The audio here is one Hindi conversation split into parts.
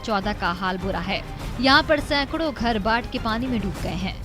14 का हाल बुरा है। यहाँ पर सैकड़ों घर बाढ़ के पानी में डूब गए हैं।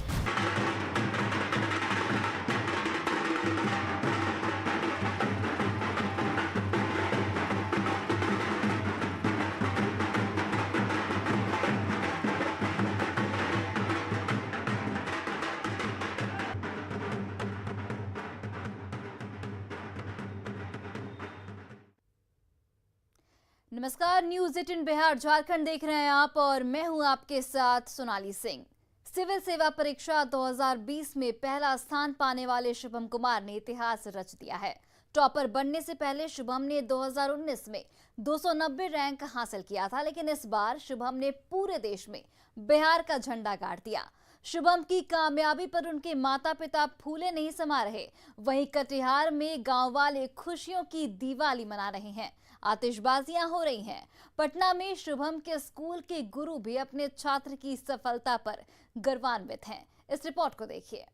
नमस्कार, न्यूज 18 बिहार झारखंड देख रहे हैं आप और मैं हूं आपके साथ सोनाली सिंह। सिविल सेवा परीक्षा 2020 में पहला स्थान पाने वाले शुभम कुमार ने इतिहास रच दिया है। टॉपर बनने से पहले शुभम ने 2019 में 290 रैंक हासिल किया था, लेकिन इस बार शुभम ने पूरे देश में बिहार का झंडा गाड़ दिया। शुभम की कामयाबी पर उनके माता पिता फूले नहीं समा रहे। वहीं कटिहार में गांव वाले खुशियों की दिवाली मना रहे हैं, आतिशबाजियां हो रही हैं। पटना में शुभम के स्कूल के गुरु भी अपने छात्र की सफलता पर गर्वान्वित हैं। इस रिपोर्ट को देखिए।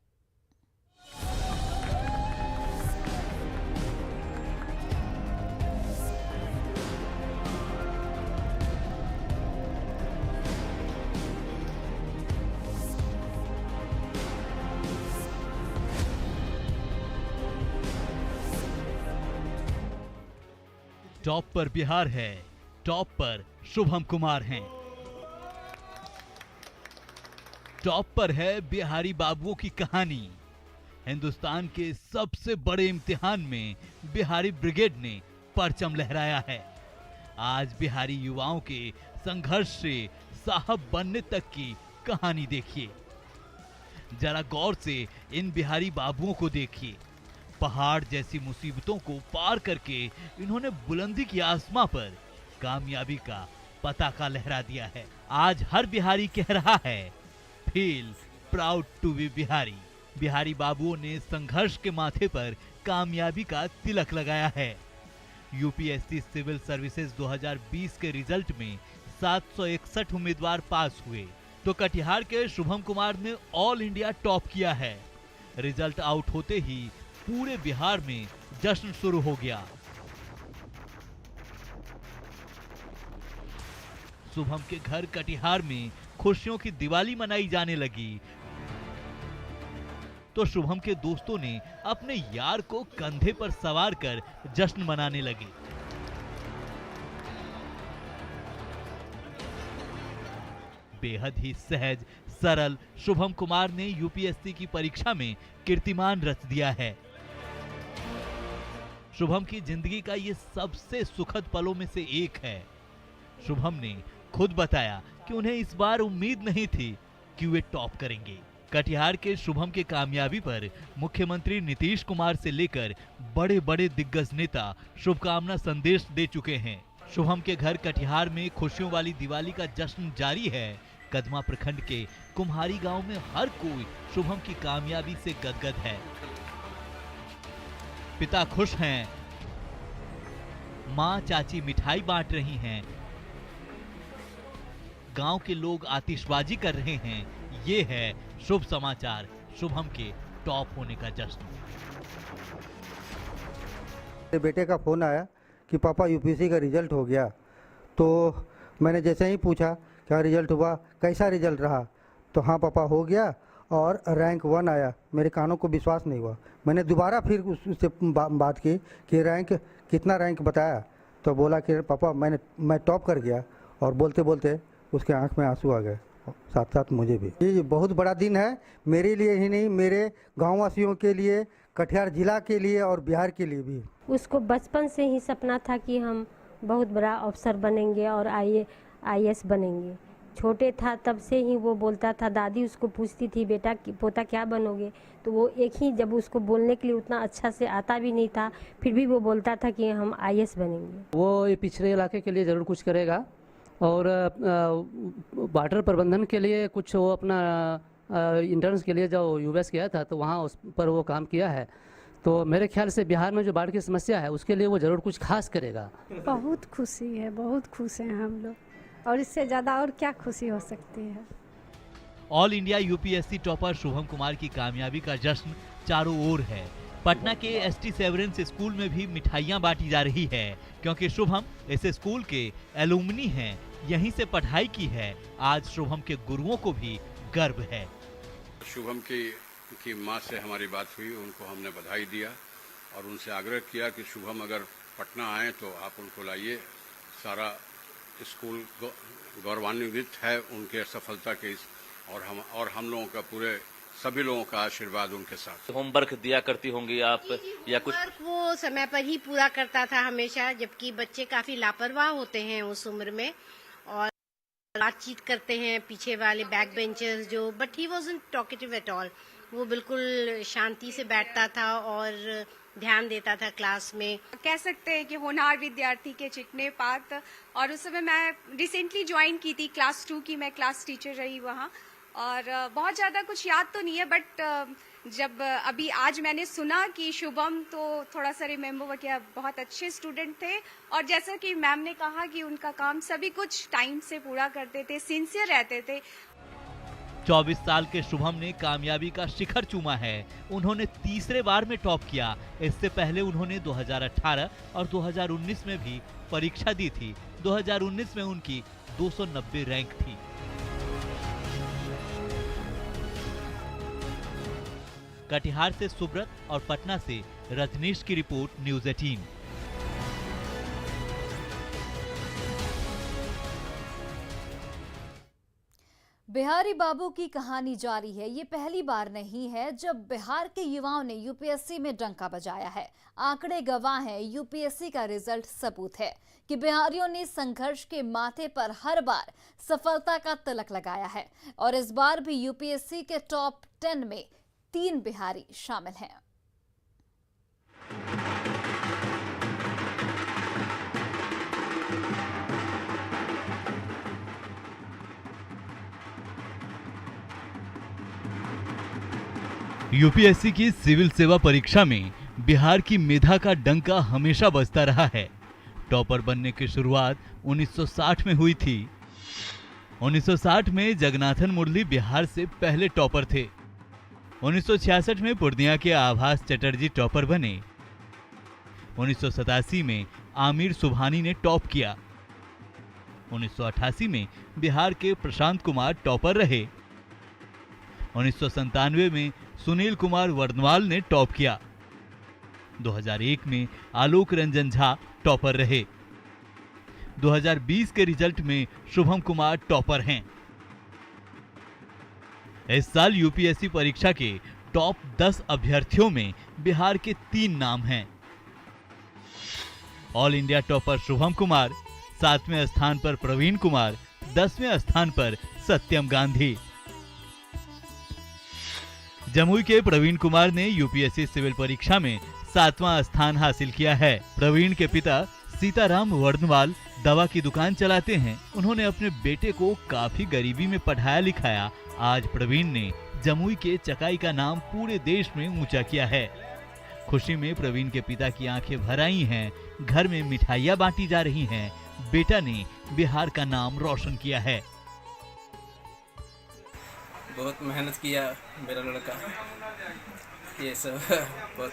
टॉप पर बिहार है, टॉप पर शुभम कुमार हैं। टॉप पर है बिहारी बाबुओं की कहानी। हिंदुस्तान के सबसे बड़े इम्तिहान में बिहारी ब्रिगेड ने परचम लहराया है। आज बिहारी युवाओं के संघर्ष से साहब बनने तक की कहानी देखिए। जरा गौर से इन बिहारी बाबुओं को देखिए। पहाड़ जैसी मुसीबतों को पार करके इन्होंने बुलंदी की आसमां पर कामयाबी का पताका लहरा दिया है। आज हर बिहारी कह रहा है, feel proud to be Bihari. Bihari बाबुओं ने संघर्ष के माथे पर कामयाबी का तिलक लगाया है। यूपीएससी सिविल सर्विसेज 2020 के रिजल्ट में 761 उम्मीदवार पास हुए, तो कटिहार के शुभम कुमार ने ऑल इंडिया टॉप किया है। रिजल्ट आउट होते ही पूरे बिहार में जश्न शुरू हो गया। शुभम के घर कटिहार में खुशियों की दिवाली मनाई जाने लगी, तो शुभम के दोस्तों ने अपने यार को कंधे पर सवार कर जश्न मनाने लगे। बेहद ही सहज सरल शुभम कुमार ने यूपीएससी की परीक्षा में कीर्तिमान रच दिया है। शुभम की जिंदगी का ये सबसे सुखद पलों में से एक है। शुभम ने खुद बताया कि उन्हें इस बार उम्मीद नहीं थी कि वे टॉप करेंगे। कटिहार के शुभम के कामयाबी पर मुख्यमंत्री नीतीश कुमार से लेकर बड़े बड़े दिग्गज नेता शुभकामना संदेश दे चुके हैं। शुभम के घर कटिहार में खुशियों वाली दिवाली का जश्न जारी है। कदमा प्रखंड के कुम्हारी गांव में हर कोई शुभम की कामयाबी से गदगद है। पिता खुश हैं, मां चाची मिठाई बांट रही हैं, गांव के लोग आतिशबाजी कर रहे हैं। ये है शुभ समाचार, शुभम के टॉप होने का जश्न। बेटे का फोन आया कि पापा यूपीएससी का रिजल्ट हो गया, तो मैंने जैसे ही पूछा क्या रिजल्ट हुआ, कैसा रिजल्ट रहा, तो हाँ पापा हो गया और रैंक 1 आया। मेरे कानों को विश्वास नहीं हुआ। मैंने दोबारा फिर उससे बात की कि रैंक कितना रैंक बताया, तो बोला कि पापा मैं टॉप कर गया। और बोलते बोलते उसके आंख में आंसू आ गए, साथ साथ मुझे भी। ये बहुत बड़ा दिन है मेरे लिए ही नहीं, मेरे गाँव वासियों के लिए, कटिहार जिला के लिए और बिहार के लिए भी। उसको बचपन से ही सपना था कि हम बहुत बड़ा अफसर बनेंगे और आईएएस बनेंगे। छोटे था तब से ही वो बोलता था, दादी उसको पूछती थी बेटा पोता क्या बनोगे, तो वो एक ही, जब उसको बोलने के लिए उतना अच्छा से आता भी नहीं था, फिर भी वो बोलता था कि हम आईएएस बनेंगे। वो ये पिछड़े इलाके के लिए ज़रूर कुछ करेगा और वाटर प्रबंधन के लिए कुछ वो अपना इंटर्न्स के लिए जो यूएस गया था तो वहाँ उस पर वो काम किया है। तो मेरे ख्याल से बिहार में जो बाढ़ की समस्या है उसके लिए वो ज़रूर कुछ खास करेगा। बहुत खुशी है, बहुत खुश हैं हम लोग, और इससे ज़्यादा और क्या खुशी हो सकती है। All India UPSC topper Shubham Kumar की कामयाबी का जश्न चारों ओर है। पटना के एसटी सेवरेंस स्कूल में भी मिठाइयां बांटी जा रही है, क्योंकि शुभम इस स्कूल के एलुमनी हैं यहीं से पढ़ाई की है, आज शुभम के गुरुओं को भी गर्व है। शुभम की माँ से हमारी बात हुई, उनको हमने बधाई दिया और उनसे आग्रह किया कि शुभम अगर पटना आए तो आप उनको लाइए। सारा स्कूल गौरवान्वित है उनके सफलता के और हम लोगों का पूरे सभी लोगों का आशीर्वाद उनके साथ। होमवर्क दिया करती होंगी आप या कुछ? होमवर्क वो समय पर ही पूरा करता था हमेशा, जबकि बच्चे काफी लापरवाह होते हैं उस उम्र में और बातचीत करते हैं पीछे वाले बैक बेंचर्स जो, but he wasn't talkative at all. वो बिल्कुल शांति से बैठता था और ध्यान देता था क्लास में। कह सकते हैं कि होनहार विद्यार्थी के चिकने पात। और उस समय मैं रिसेंटली ज्वाइन की थी क्लास 2 की, मैं क्लास टीचर रही वहाँ। और बहुत ज़्यादा कुछ याद तो नहीं है, बट जब अभी आज मैंने सुना कि शुभम, तो थोड़ा सा रिमेम्बर हुआ कि बहुत अच्छे स्टूडेंट थे। और जैसा कि मैम ने कहा कि उनका काम सभी कुछ टाइम से पूरा करते थे, सिंसियर रहते थे। 24 साल के शुभम ने कामयाबी का शिखर चूमा है। उन्होंने तीसरे बार में टॉप किया। इससे पहले उन्होंने 2018 और 2019 में भी परीक्षा दी थी। 2019 में उनकी 290 रैंक थी। कटिहार से सुब्रत और पटना से रजनीश की रिपोर्ट, न्यूज़ 18। बिहारी बाबू की कहानी जारी है। ये पहली बार नहीं है जब बिहार के युवाओं ने यूपीएससी में डंका बजाया है। आंकड़े गवाह हैं, यूपीएससी का रिजल्ट सबूत है कि बिहारियों ने संघर्ष के माथे पर हर बार सफलता का तिलक लगाया है। और इस बार भी यूपीएससी के टॉप 10 में 3 बिहारी शामिल हैं। यूपीएससी की सिविल सेवा परीक्षा में बिहार की मेधा का डंका हमेशा बजता रहा है। टॉपर बनने की शुरुआत 1960 में हुई थी। 1960 में जगन्नाथन मुरली बिहार से पहले टॉपर थे। 1966 में पूर्णिया के आभास चटर्जी टॉपर बने। 1987 में आमिर सुबहानी ने टॉप किया। 1988 में बिहार के प्रशांत कुमार टॉपर रहे। 1997 में सुनील कुमार वर्णवाल ने टॉप किया। 2001 में आलोक रंजन झा टॉपर रहे। 2020 के रिजल्ट में शुभम कुमार टॉपर हैं। इस साल यूपीएससी परीक्षा के टॉप 10 अभ्यर्थियों में बिहार के 3 नाम हैं। All India topper Shubham Kumar, 7वें स्थान पर प्रवीण कुमार, 10वें स्थान पर सत्यम गांधी। जमुई के प्रवीण कुमार ने यूपीएससी सिविल परीक्षा में 7वां स्थान हासिल किया है। प्रवीण के पिता सीताराम वर्णवाल दवा की दुकान चलाते हैं। उन्होंने अपने बेटे को काफी गरीबी में पढ़ाया लिखाया। आज प्रवीण ने जमुई के चकाई का नाम पूरे देश में ऊंचा किया है। खुशी में प्रवीण के पिता की आंखें भर आई हैं। घर में मिठाइयां बांटी जा रही हैं। बेटा ने बिहार का नाम रोशन किया है। बहुत मेहनत किया मेरा लड़का, ये सब बहुत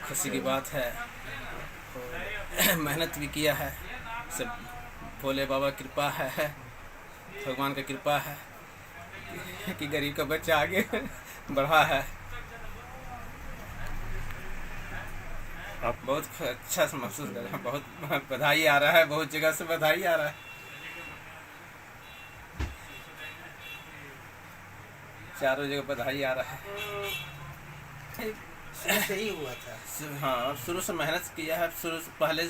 खुशी की बात है। और मेहनत भी किया है, सब भोले बाबा कृपा है, भगवान का कृपा है कि गरीब का बच्चा आगे बढ़ा है। आप बहुत अच्छा से महसूस कर रहे हैं। बहुत बधाई आ रहा है, बहुत जगह से बधाई आ रहा है। चारों जगह बधाई आ रहा है। शुरू ही हुआ था। हाँ, शुरू से मेहनत किया है। शुरू से पहले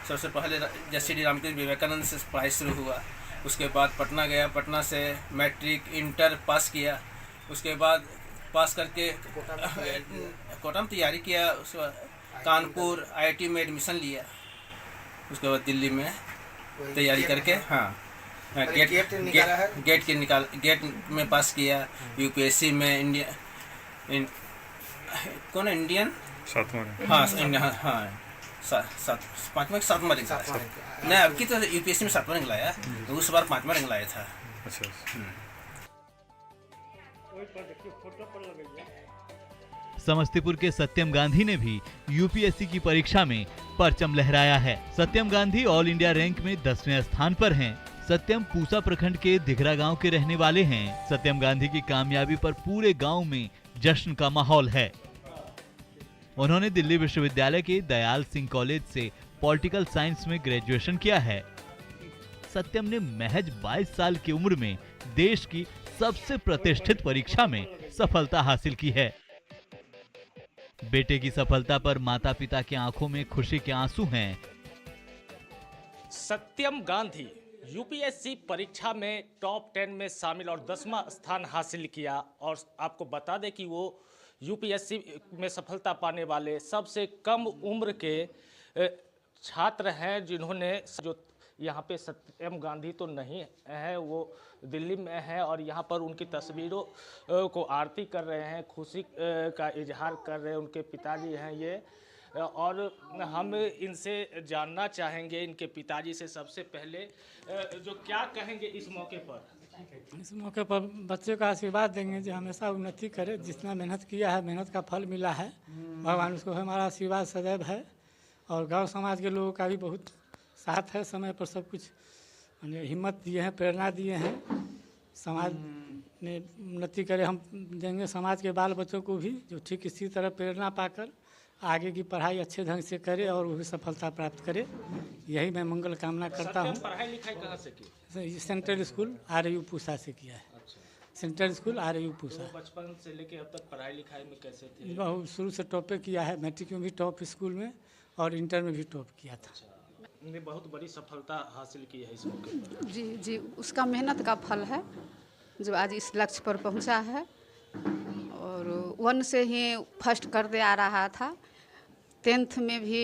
सबसे पहले जैसे रामकृष्ण विवेकानंद से पढ़ाई शुरू हुआ। उसके बाद पटना गया, पटना से मैट्रिक इंटर पास किया। उसके बाद पास करके कोटा में तैयारी किया। उसके बाद कानपुर आईआईटी में एडमिशन लिया। उसके बाद दिल्ली में तैयारी करके गेट में पास किया। यूपीएससी में इंडियन 7वां रैंक नहीं, अब की तो यूपीएससी में 7वां रैंक लाया। उस बार 5वां रैंक लाया था। समस्तीपुर के सत्यम गांधी ने भी यूपीएससी की परीक्षा में परचम लहराया है। सत्यम गांधी ऑल इंडिया रैंक में 10वें स्थान पर हैं। सत्यम पूसा प्रखंड के दिघरा गांव के रहने वाले हैं। सत्यम गांधी की कामयाबी पर पूरे गांव में जश्न का माहौल है। उन्होंने दिल्ली विश्वविद्यालय के दयाल सिंह कॉलेज से पॉलिटिकल साइंस में ग्रेजुएशन किया है। सत्यम ने महज 22 साल की उम्र में देश की सबसे प्रतिष्ठित परीक्षा में सफलता हासिल की है। बेटे की सफलता पर माता पिता की आंखों में खुशी के आंसू हैं। सत्यम गांधी यूपीएससी परीक्षा में टॉप 10 में शामिल और 10वां स्थान हासिल किया। और आपको बता दें कि वो यूपीएससी में सफलता पाने वाले सबसे कम उम्र के छात्र हैं, जिन्होंने जो यहाँ पे सत्यम गांधी तो नहीं है, वो दिल्ली में है और यहाँ पर उनकी तस्वीरों को आरती कर रहे हैं, खुशी का इजहार कर रहे हैं। उनके पिताजी हैं ये, और हम इनसे जानना चाहेंगे, इनके पिताजी से सबसे पहले, जो क्या कहेंगे इस मौके पर। इस मौके पर बच्चे का आशीर्वाद देंगे जो हमेशा उन्नति करे। जितना मेहनत किया है, मेहनत का फल मिला है, भगवान उसको हमारा आशीर्वाद सदैव है। और गांव समाज के लोगों का भी बहुत साथ है, समय पर सब कुछ हिम्मत दिए हैं, प्रेरणा दिए हैं। समाज में उन्नति करे, हम देंगे समाज के बाल बच्चों को भी, जो ठीक इसी तरह प्रेरणा पाकर आगे की पढ़ाई अच्छे ढंग से करे और वो भी सफलता प्राप्त करे। यही मैं मंगल कामना करता हूँ। पढ़ाई लिखाई कहाँ से की? सेंट्रल स्कूल RAU पूसा से किया है। अच्छा। Central school RAU Pusa. तो बचपन से लेके अब तक पढ़ाई लिखाई में कैसे थे? बहुत शुरू से टॉप पे किया है, मैट्रिक में भी टॉप स्कूल में और इंटर में भी टॉप किया था। अच्छा। ने बहुत बड़ी सफलता हासिल की है इस मौके पर। जी जी, उसका मेहनत का फल है जो आज इस लक्ष्य पर पहुंचा है। और 1 से ही फर्स्ट करते आ रहा था, 10th में भी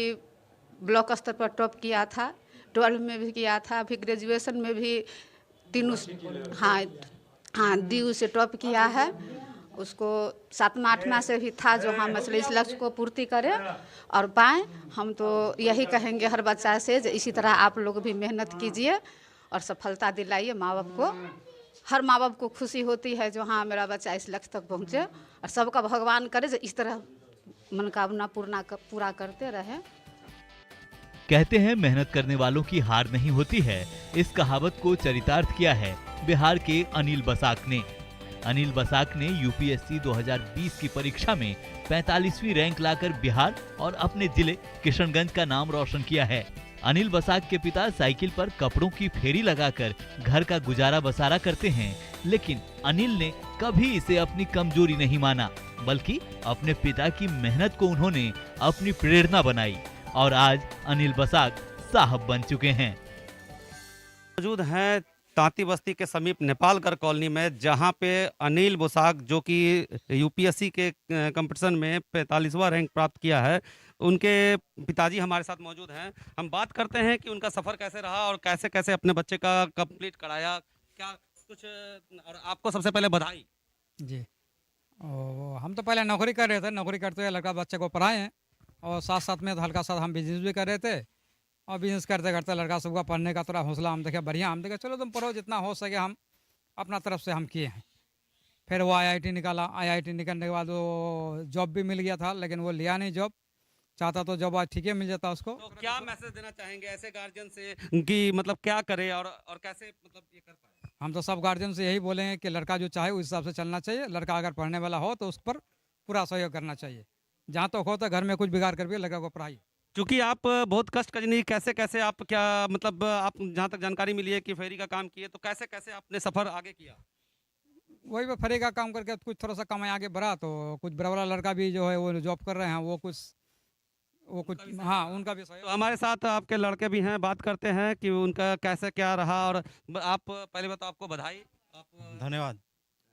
ब्लॉक स्तर पर टॉप किया था, 12 में भी किया था, फिर ग्रेजुएशन में भी तीनों हाँ DU से टॉप किया है। उसको 7वां 8वां से भी था जो हम मतलब इस लक्ष्य को पूर्ति करें और पाएँ। हम तो यही कहेंगे हर बच्चा से, इसी तरह आप लोग भी मेहनत कीजिए और सफलता दिलाइए माँ बाप को। हर माँ बाप को खुशी होती है जो हाँ मेरा बच्चा इस लक्ष्य तक पहुँचे, और सबका भगवान करे जो इस तरह मनोकामना पूरा करते रहे। कहते हैं मेहनत करने वालों की हार नहीं होती है। इस कहावत को चरितार्थ किया है बिहार के अनिल बसाक ने। अनिल बसाक ने यूपीएससी 2020 की परीक्षा में 45वीं रैंक लाकर बिहार और अपने जिले किशनगंज का नाम रोशन किया है। अनिल बसाक के पिता साइकिल पर कपड़ों की फेरी लगाकर घर का गुजारा बसारा करते हैं, लेकिन अनिल ने कभी इसे अपनी कमजोरी नहीं माना, बल्कि अपने पिता की मेहनत को उन्होंने अपनी प्रेरणा बनाई और आज अनिल बसाक साहब बन चुके हैं। मौजूद हैं तांती बस्ती के समीप नेपालगढ़ कॉलोनी में, जहां पे अनिल बसाक जो कि यूपीएससी के कंपटीशन में 45वां रैंक प्राप्त किया है, उनके पिताजी हमारे साथ मौजूद हैं। हम बात करते हैं कि उनका सफ़र कैसे रहा और कैसे कैसे अपने बच्चे का कंप्लीट कराया, क्या कुछ। और आपको सबसे पहले बधाई जी। हम तो पहले नौकरी कर रहे थे, नौकरी करते हुए लड़का बच्चे को पढ़ाए हैं और साथ साथ में तो हल्का साथ हम बिजनेस भी कर रहे थे। और बिजनेस करते करते लड़का सबका पढ़ने का थोड़ा हौसला हम देखे बढ़िया, हम देखे चलो तुम पढ़ो, जितना हो सके हम अपना तरफ से हम किए हैं। फिर वो IIT निकाला, IIT निकलने के बाद वो जॉब भी मिल गया था, लेकिन वो लिया नहीं जॉब, चाहता तो जॉब आज ठीक है मिल जाता उसको। तो क्या मैसेज देना चाहेंगे ऐसे गार्जियन से कि मतलब क्या करे और कैसे मतलब ये कर पाए? हम तो सब गार्जियन से यही बोलेंगे कि लड़का जो चाहे उस हिसाब से चलना चाहिए। लड़का अगर पढ़ने वाला हो तो उस पर पूरा सहयोग करना चाहिए। जहाँ तक हो तो घर में कुछ बिगाड़ कर भी लड़का को पढ़ाई। क्योंकि आप बहुत कष्ट करनी, कैसे कैसे आप क्या मतलब आप जहाँ तक जानकारी मिली है कि फेरी का काम किए, तो कैसे कैसे आपने सफ़र आगे किया? वही फेरी का काम करके कुछ थोड़ा सा कमाई आगे बढ़ा, तो कुछ बड़ा वाला लड़का भी जो है वो जॉब कर रहे हैं, वो कुछ हाँ उनका भी तो हमारे साथ आपके लड़के भी हैं, बात करते हैं कि उनका कैसे क्या रहा। और आप पहले बताओ, आपको बधाई। धन्यवाद।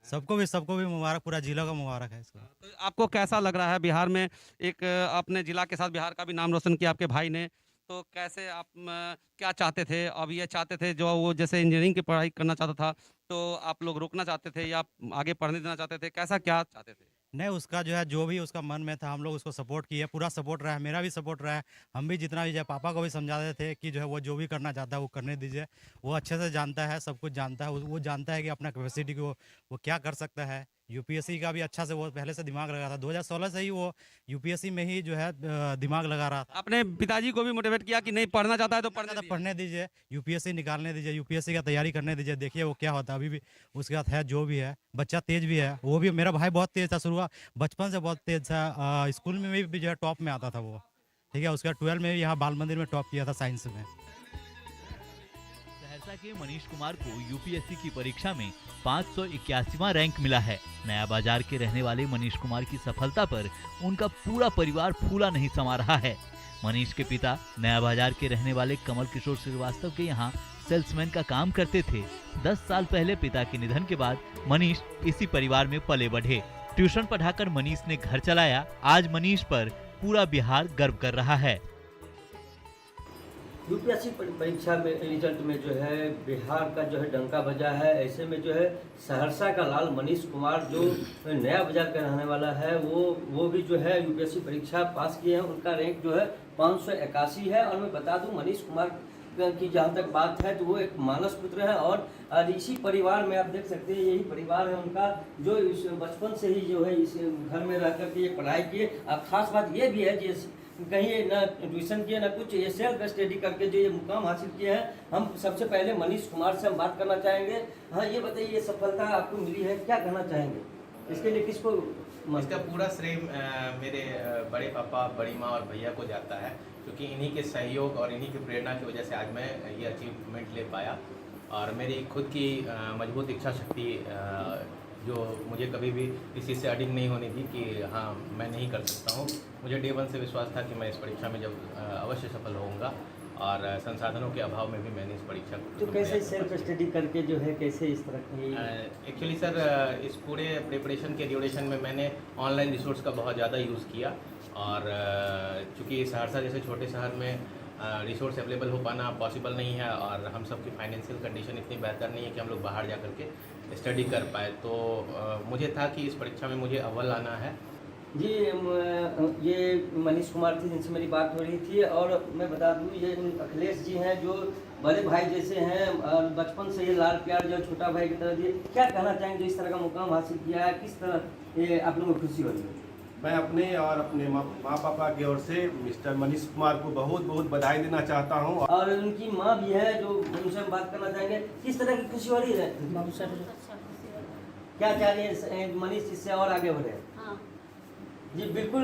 सबको भी मुबारक, पूरा जिला का मुबारक है इसको। तो आपको कैसा लग रहा है बिहार में एक अपने जिला के साथ बिहार का भी नाम रोशन किया आपके भाई ने, तो कैसे आप क्या चाहते थे? अब ये चाहते थे जो वो जैसे इंजीनियरिंग की पढ़ाई करना चाहता था, तो आप लोग रोकना चाहते थे या आगे पढ़ने देना चाहते थे, कैसा क्या चाहते थे? नहीं, उसका जो है जो भी उसका मन में था हम लोग उसको सपोर्ट किए, पूरा सपोर्ट रहा है, मेरा भी सपोर्ट रहा है। हम भी जितना भी जो पापा को भी समझाते थे कि जो है वो जो भी करना चाहता है वो करने दीजिए। वो अच्छे से जानता है, सब कुछ जानता है, वो जानता है कि अपना कैपेसिटी को वो क्या कर सकता है, यूपीएससी का भी अच्छा से वो पहले से दिमाग लगा था, 2016 से ही वो यूपीएससी में ही जो है दिमाग लगा रहा था। अपने पिताजी को भी मोटिवेट किया कि नहीं पढ़ना चाहता है तो पढ़ने दीजिए, यूपीएससी निकालने दीजिए, यूपीएससी का तैयारी करने दीजिए, देखिए वो क्या होता है। अभी भी उसके बाद है जो भी है, बच्चा तेज भी है, वो भी मेरा भाई बहुत तेज था, शुरुआत बचपन से बहुत तेज था, स्कूल में भी जो है टॉप में आता था वो, ठीक है। उसके बाद 12 में भी यहाँ बाल मंदिर में टॉप किया था साइंस में। सहरसा के मनीष कुमार को यूपीएससी की परीक्षा में 581वां रैंक मिला है। नया बाजार के रहने वाले मनीष कुमार की सफलता पर उनका पूरा परिवार फूला नहीं समा रहा है। मनीष के पिता नया बाजार के रहने वाले कमल किशोर श्रीवास्तव के यहाँ सेल्समैन का काम करते थे। 10 साल पहले पिता के निधन के बाद मनीष इसी परिवार में पले बढ़े। ट्यूशन पढ़ाकर मनीष ने घर चलाया। आज मनीष पर पूरा बिहार गर्व कर रहा है। यूपीएससी परीक्षा में रिजल्ट में जो है बिहार का जो है डंका बजा है। ऐसे में जो है सहरसा का लाल मनीष कुमार जो नया बाजार का रहने वाला है वो भी जो है यूपीएससी परीक्षा पास किए हैं। उनका रैंक जो है 581 है। और मैं बता दूं मनीष कुमार की जहाँ तक बात है तो वो एक मानस पुत्र है और इसी परिवार में आप देख सकते हैं, यही परिवार है उनका जो इस बचपन से ही जो है इस घर में रह करके ये पढ़ाई किए। अब खास बात ये भी है कि कहीं ना ट्यूशन किए ना कुछ, ये सेल्फ स्टडी करके जो ये मुकाम हासिल किए हैं। हम सबसे पहले मनीष कुमार से हम बात करना चाहेंगे। हाँ, ये बताइए, ये सफलता आपको मिली है, क्या कहना चाहेंगे इसके लिए? किसको? इसका पूरा श्रेय मेरे बड़े पापा, बड़ी माँ और भैया को जाता है, क्योंकि इन्हीं के सहयोग और इन्हीं की प्रेरणा की वजह से आज मैं ये अचीवमेंट ले पाया। और मेरी खुद की मजबूत इच्छा शक्ति जो मुझे कभी भी इस चीज़ से अडिग नहीं होनी थी कि हाँ मैं नहीं कर सकता हूँ। मुझे डे 1 से विश्वास था कि मैं इस परीक्षा में जब अवश्य सफल होऊंगा। और संसाधनों के अभाव में भी मैंने इस परीक्षा तो कैसे सेल्फ स्टडी करके जो है कैसे इस तरह की? एक्चुअली सर इस पूरे प्रिपरेशन के ड्यूरेशन में मैंने ऑनलाइन रिसोर्स का बहुत ज़्यादा यूज़ किया। और चूँकि सहरसा जैसे छोटे शहर में रिसोर्स अवेलेबल हो पाना पॉसिबल नहीं है और हम सब की फाइनेंशियल कंडीशन इतनी बेहतर नहीं है कि हम लोग बाहर जा कर के स्टडी कर पाए। तो मुझे था कि इस परीक्षा में मुझे अव्वल आना है। जी, ये मनीष कुमार थे जिनसे मेरी बात हो रही थी। और मैं बता दूं ये अखिलेश जी हैं जो बड़े भाई जैसे हैं और बचपन से ये लाल प्यार जो छोटा भाई की तरह दिए। क्या कहना चाहेंगे जो इस तरह का मुकाम हासिल किया है, किस तरह ये आप लोगों को खुशी हो रही है? मैं अपने और अपने माँ पापा की ओर से मिस्टर मनीष कुमार को बहुत बहुत बधाई देना चाहता हूँ। और उनकी माँ भी है जो उनसे हम बात करना चाहेंगे, किस तरह की खुशी हो रही है? क्या चाह रही है मनीष इससे और आगे बढ़े? जी बिल्कुल,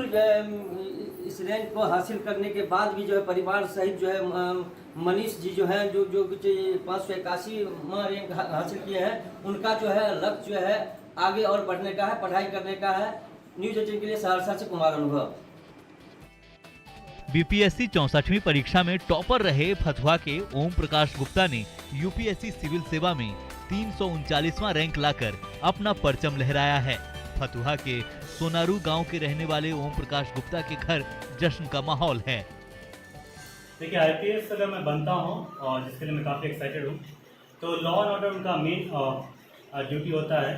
इस रैंक को हासिल करने के बाद भी जो है परिवार सहित जो है मनीष जी जो है जो 581वां रैंक हासिल किए हैं, उनका जो है लक्ष्य जो है आगे और बढ़ने का है, पढ़ाई करने का है। न्यूज़ 18 के लिए सहरसा से कुमार अनुभव। बीपीएससी 64वीं परीक्षा में टॉपर रहे फतुहा के ओम प्रकाश गुप्ता ने यूपीएससी सिविल सेवा में 339वां रैंक लाकर अपना परचम लहराया है। फतुहा के सोनारू गांव के रहने वाले ओम प्रकाश गुप्ता के घर जश्न का माहौल है। देखिए, आईपीएस अगर मैं बनता हूं और जिसके लिए मैं काफ़ी एक्साइटेड हूं, तो लॉ एंड ऑर्डर उनका मेन ड्यूटी होता है।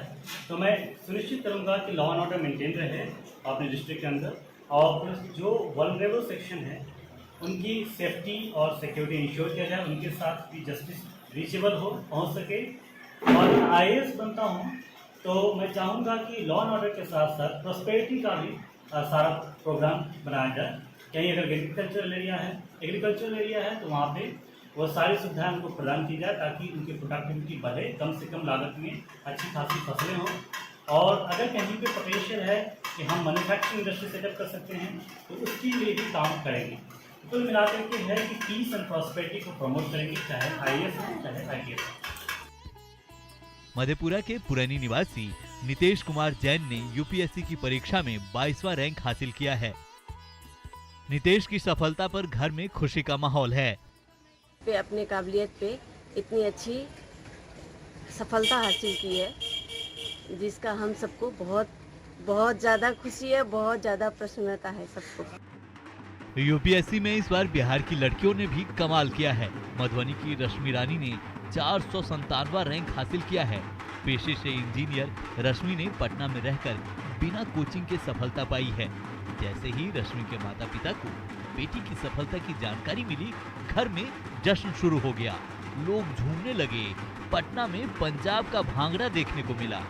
तो मैं सुनिश्चित करूंगा कि लॉ एंड ऑर्डर मेंटेन रहे अपने डिस्ट्रिक्ट के अंदर, और जो वल्नरेबल सेक्शन है उनकी सेफ्टी और सिक्योरिटी इंश्योर किया जाए, उनके साथ भी जस्टिस रीचेबल हो, पहुंच सके। और मैं आईएएस बनता हूं तो मैं चाहूँगा कि लॉ एंड ऑर्डर के साथ साथ प्रॉस्पेरिटी का भी सारा प्रोग्राम बनाया जाए। कहीं अगर एग्रीकल्चरल एरिया है तो वहाँ पे वो सारी सुविधाएं उनको प्रदान की जाए ताकि उनकी प्रोडक्टिविटी बढ़े, कम से कम लागत में अच्छी खासी फसलें हों। और अगर कहीं पे पोटेंशियल है कि हम मैन्युफैक्चरिंग इंडस्ट्री सेटअप कर सकते हैं तो उसके लिए भी काम करेंगे। कुल मिलाकर के है कि पीस एंड प्रॉस्पेरिटी को प्रमोट करेंगे, चाहे आईएएस हो चाहे आईपीएस हो। मधेपुरा के पुरानी निवासी नितेश कुमार जैन ने यूपीएससी की परीक्षा में 22वां रैंक हासिल किया है। नितेश की सफलता पर घर में खुशी का माहौल है। पे अपने काबिलियत पे इतनी अच्छी सफलता हासिल की है, जिसका हम सबको बहुत ज़्यादा खुशी है, बहुत ज़्यादा प्रसन्नता है सबको। यूपीएससी में इस बार बिहार की लड़कियों ने भी कमाल किया है। मधुबनी की रश्मि रानी ने 497वां रैंक हासिल किया है। पेशे से इंजीनियर रश्मि ने पटना में रहकर बिना कोचिंग के सफलता पाई है। जैसे ही रश्मि के माता पिता को बेटी की सफलता की जानकारी मिली, घर में जश्न शुरू हो गया। लोग झूमने लगे। पटना में पंजाब का भांगड़ा देखने को मिला।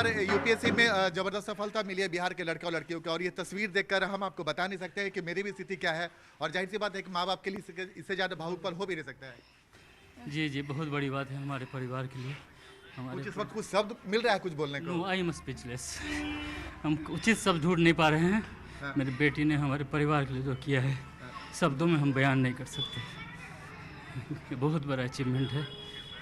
बार यूपीएससी में जबरदस्त सफलता मिली है बिहार के लड़के और लड़कियों को, और ये तस्वीर देखकर हम आपको बता नहीं सकते हैं कि मेरी भी स्थिति क्या है, और जाहिर सी बात है कि माँ बाप के लिए इससे ज़्यादा भावुकपन हो भी नहीं सकता है। जी जी, बहुत बड़ी बात है हमारे परिवार के लिए। हमारे कुछ इस वक्त कुछ शब्द मिल रहा है कुछ बोलने को? I am speechless. हम उचित शब्द ढूंढ नहीं पा रहे हैं। मेरी बेटी ने हमारे परिवार के लिए जो किया है शब्दों में हम बयान नहीं कर सकते। बहुत बड़ा अचीवमेंट है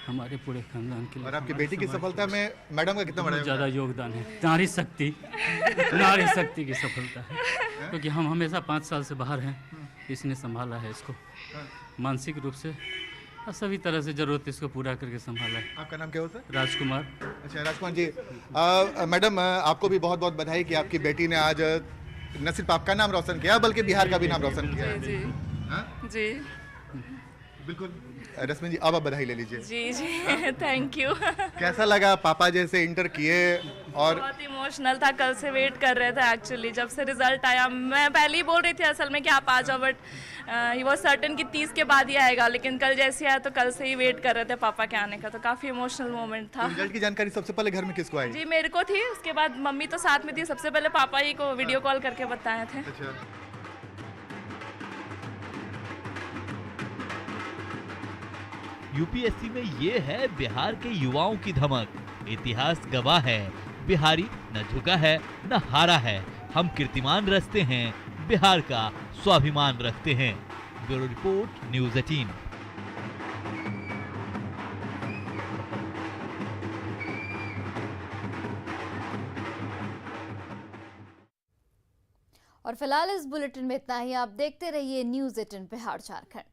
हमारे पूरे खानदान के लिए। और आपकी बेटी की सफलता में मैडम का कितना बड़ा ज़्यादा योगदान है। नारी शक्ति की सफलता है, क्योंकि हम हमेशा 5 साल से बाहर हैं, इसने संभाला है इसको मानसिक रूप से और सभी तरह से जरूरत इसको पूरा करके संभाला है। आपका नाम क्या हो सर? राजकुमार। अच्छा राजकुमार जी, मैडम आपको भी बहुत बहुत बधाई कि आपकी बेटी ने आज न सिर्फ आपका नाम रोशन किया बल्कि बिहार का भी नाम रोशन किया है। जी जी बिल्कुल। रश्मि जी अब आप बधाई ले लीजिए। जी जी थैंक यू। कैसा लगा पापा जैसे इंटर किए? और बहुत इमोशनल था, कल से वेट कर रहे थे एक्चुअली। जब से रिजल्ट आया मैं पहले ही बोल रही थी असल में कि आप आ जाओ, बट ही वाज सर्टेन कि 30 के बाद ही आएगा, लेकिन कल जैसे आया तो कल से ही वेट कर रहे थे पापा के आने का, तो काफ़ी इमोशनल मोमेंट था। रिजल्ट की जानकारी सबसे पहले घर में किसको आई? जी मेरे को थी, उसके बाद मम्मी तो साथ में थी, सबसे पहले पापा ही को वीडियो कॉल करके बताए थे। यूपीएससी में ये है बिहार के युवाओं की धमक। इतिहास गवाह है, बिहारी न झुका है न हारा है। हम कीर्तिमान रचते हैं, बिहार का स्वाभिमान रखते हैं। Bureau report, news 18। और फिलहाल इस बुलेटिन में इतना ही। आप देखते रहिए न्यूज़ 18 बिहार झारखंड।